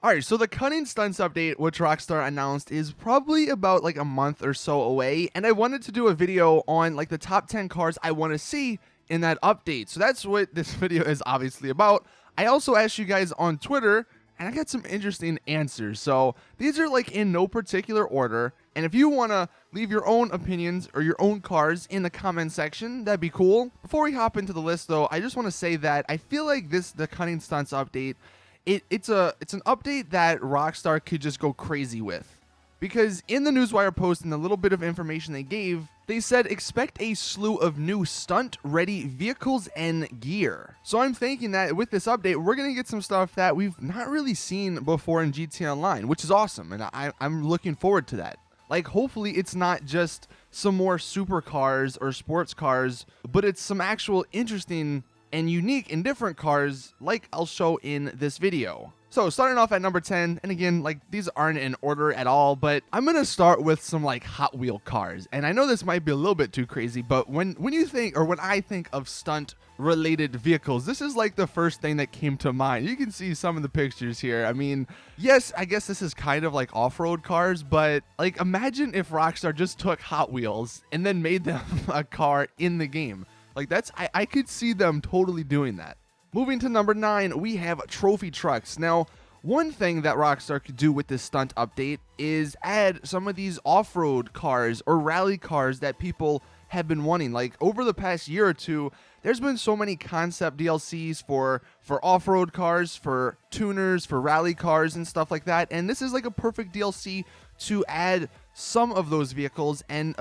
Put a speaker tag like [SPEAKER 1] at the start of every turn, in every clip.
[SPEAKER 1] Alright, so the Cunning Stunts update, which Rockstar announced, is probably about like a month or so away, and I wanted to do a video on like the top 10 cars I want to see in that update. So that's what this video is obviously about. I also asked you guys on Twitter, and I got some interesting answers. So these are like in no particular order, and if you want to leave your own opinions or your own cars in the comment section, that'd be cool. Before we hop into the list though, I just want to say that I feel like the Cunning Stunts update, it's an update that Rockstar could just go crazy with. Because in the Newswire post and the little bit of information they gave, they said expect a slew of new stunt-ready vehicles and gear. So I'm thinking that with this update, we're going to get some stuff that we've not really seen before in GTA Online, which is awesome, and I'm looking forward to that. Like, hopefully it's not just some more supercars or sports cars, but it's some actual interesting and unique and different cars like I'll show in this video. So starting off at number 10, and again, like these aren't in order at all, but I'm gonna start with some like Hot Wheel cars. And I know this might be a little bit too crazy, but when you think, or when I think of stunt related vehicles, this is like the first thing that came to mind. You can see some of the pictures here. I mean, yes, I guess this is kind of like off-road cars, but like imagine if Rockstar just took Hot Wheels and then made them a car in the game. Like I could see them totally doing that. Moving to number 9, we have trophy trucks. Now, one thing that Rockstar could do with this stunt update is add some of these off-road cars or rally cars that people have been wanting. Like over the past year or two, there's been so many concept DLCs for off-road cars, for tuners, for rally cars and stuff like that. And this is like a perfect DLC to add some of those vehicles and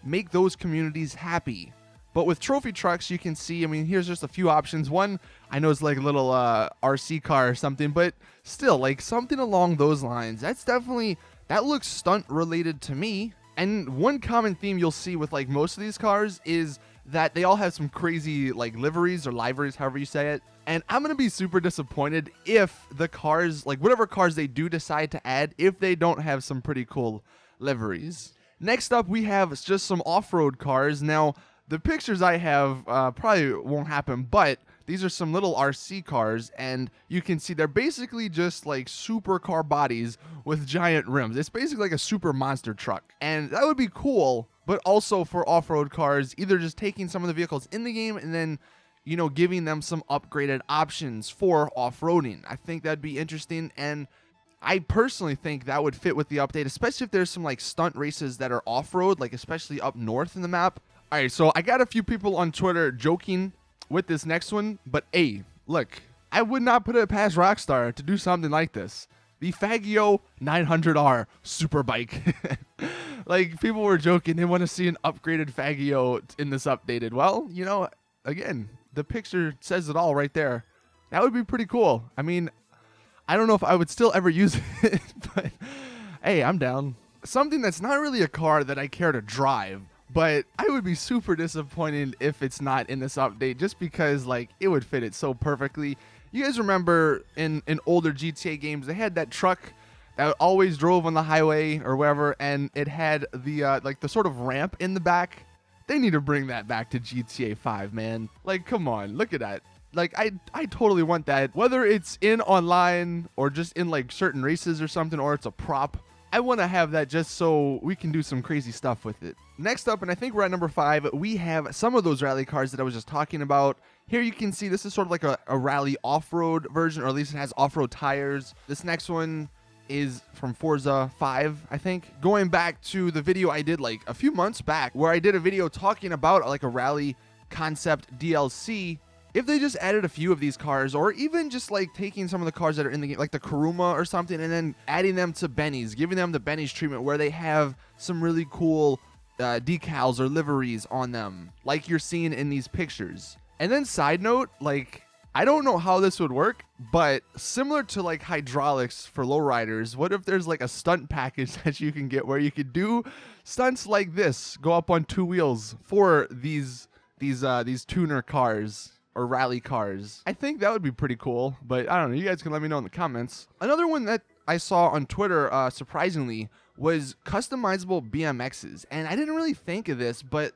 [SPEAKER 1] make those communities happy. But with trophy trucks, you can see, I mean, here's just a few options. One, I know it's like a little RC car or something, but still, like something along those lines. That looks stunt related to me. And one common theme you'll see with like most of these cars is that they all have some crazy like liveries or liveries, however you say it. And I'm going to be super disappointed if the cars, like whatever cars they do decide to add, if they don't have some pretty cool liveries. Next up, we have just some off-road cars. Now, the pictures I have probably won't happen, but these are some little RC cars, and you can see they're basically just like supercar bodies with giant rims. It's basically like a super monster truck, and that would be cool, but also for off-road cars, either just taking some of the vehicles in the game and then, giving them some upgraded options for off-roading. I think that'd be interesting, and I personally think that would fit with the update, especially if there's some like stunt races that are off-road, like especially up north in the map. All right, so I got a few people on Twitter joking with this next one, but hey, look, I would not put it past Rockstar to do something like this. The Faggio 900R Superbike. Like, people were joking, they want to see an upgraded Faggio in this updated. Well, again, the picture says it all right there. That would be pretty cool. I mean, I don't know if I would still ever use it, but hey, I'm down. Something that's not really a car that I care to drive, but I would be super disappointed if it's not in this update, just because like it would fit it so perfectly. You guys remember in older GTA games, they had that truck that always drove on the highway or wherever, and it had the like the sort of ramp in the back. They need to bring that back to GTA 5, man. Like, come on, look at that. Like, I totally want that, whether it's in online or just in like certain races or something, or it's a prop. I want to have that just so we can do some crazy stuff with it. Next up, and I think we're at number 5, we have some of those rally cars that I was just talking about. Here you can see this is sort of like a rally off-road version, or at least it has off-road tires. This next one is from Forza 5, I think. Going back to the video I did like a few months back, where I did a video talking about like a rally concept DLC. If they just added a few of these cars, or even just like taking some of the cars that are in the game, like the Kuruma or something, and then adding them to Benny's, giving them the Benny's treatment where they have some really cool decals or liveries on them, like you're seeing in these pictures. And then side note, like, I don't know how this would work, but similar to like hydraulics for lowriders, what if there's like a stunt package that you can get where you could do stunts like this, go up on 2 wheels for these tuner cars or rally cars? I think that would be pretty cool, but I don't know. You guys can let me know in the comments. Another one that I saw on Twitter, surprisingly, was customizable BMXs. And I didn't really think of this, but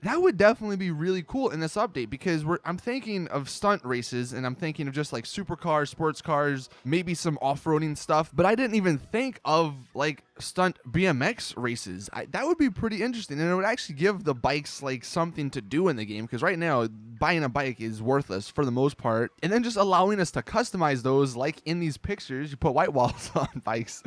[SPEAKER 1] That would definitely be really cool in this update, because I'm thinking of stunt races, and I'm thinking of just like supercars, sports cars, maybe some off-roading stuff, but I didn't even think of like stunt BMX races. That would be pretty interesting, and it would actually give the bikes like something to do in the game, because right now buying a bike is worthless for the most part, and then just allowing us to customize those, like in these pictures, you put white walls on bikes.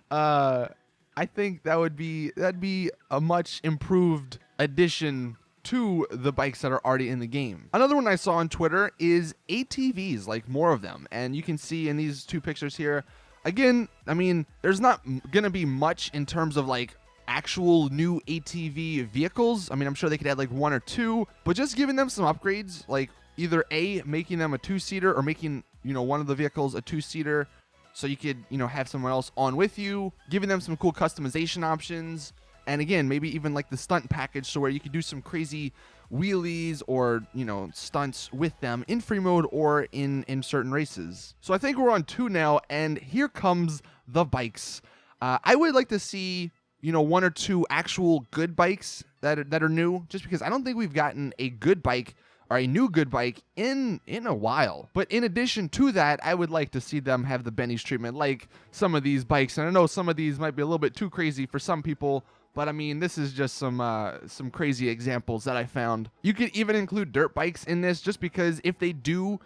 [SPEAKER 1] I think that'd be a much improved addition to the bikes that are already in the game. Another one I saw on Twitter is ATVs, like more of them. And you can see in these two pictures here, again, I mean, there's not gonna be much in terms of like actual new ATV vehicles. I mean, I'm sure they could add like one or two, but just giving them some upgrades, like either A, making them a two-seater, or making, you know, one of the vehicles a two-seater, so you could, you know, have someone else on with you, giving them some cool customization options. And again, maybe even like the stunt package, so where you could do some crazy wheelies or, you know, stunts with them in free mode or in certain races. So I think we're on 2 now, and here comes the bikes. I would like to see, you know, 1 or 2 actual good bikes that are new, just because I don't think we've gotten a good bike or a new good bike in a while. But in addition to that, I would like to see them have the bennies treatment like some of these bikes. And I know some of these might be a little bit too crazy for some people, but I mean, this is just some crazy examples that I found. You could even include dirt bikes in this, just because if they do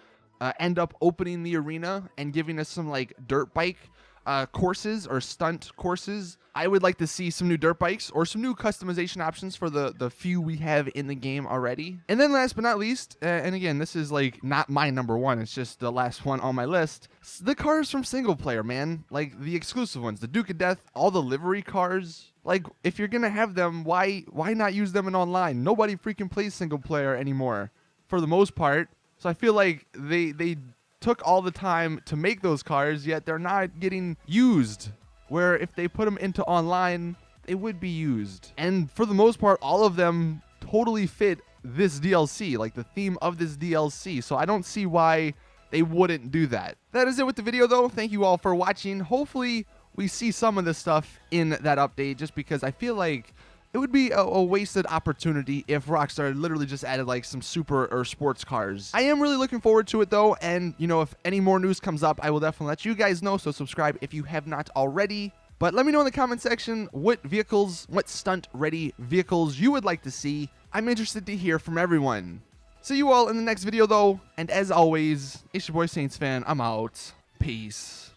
[SPEAKER 1] end up opening the arena and giving us some like dirt bike courses or stunt courses, I would like to see some new dirt bikes or some new customization options for the few we have in the game already. And then last but not least, and again, this is like not my number one, it's just the last one on my list, the cars from single player, man. Like the exclusive ones, the Duke of Death, all the livery cars. Like, if you're gonna have them, why not use them in online? Nobody freaking plays single player anymore, for the most part. So I feel like they took all the time to make those cars, yet they're not getting used. Where if they put them into online, they would be used. And for the most part, all of them totally fit this DLC, like the theme of this DLC. So I don't see why they wouldn't do that. That is it with the video, though. Thank you all for watching. Hopefully we see some of this stuff in that update, just because I feel like it would be a wasted opportunity if Rockstar literally just added like some super or sports cars. I am really looking forward to it though, and you know, if any more news comes up, I will definitely let you guys know, so subscribe if you have not already. But let me know in the comment section what vehicles, what stunt ready vehicles you would like to see. I'm interested to hear from everyone. See you all in the next video though, and as always, it's your boy Saintsfan. I'm out. Peace.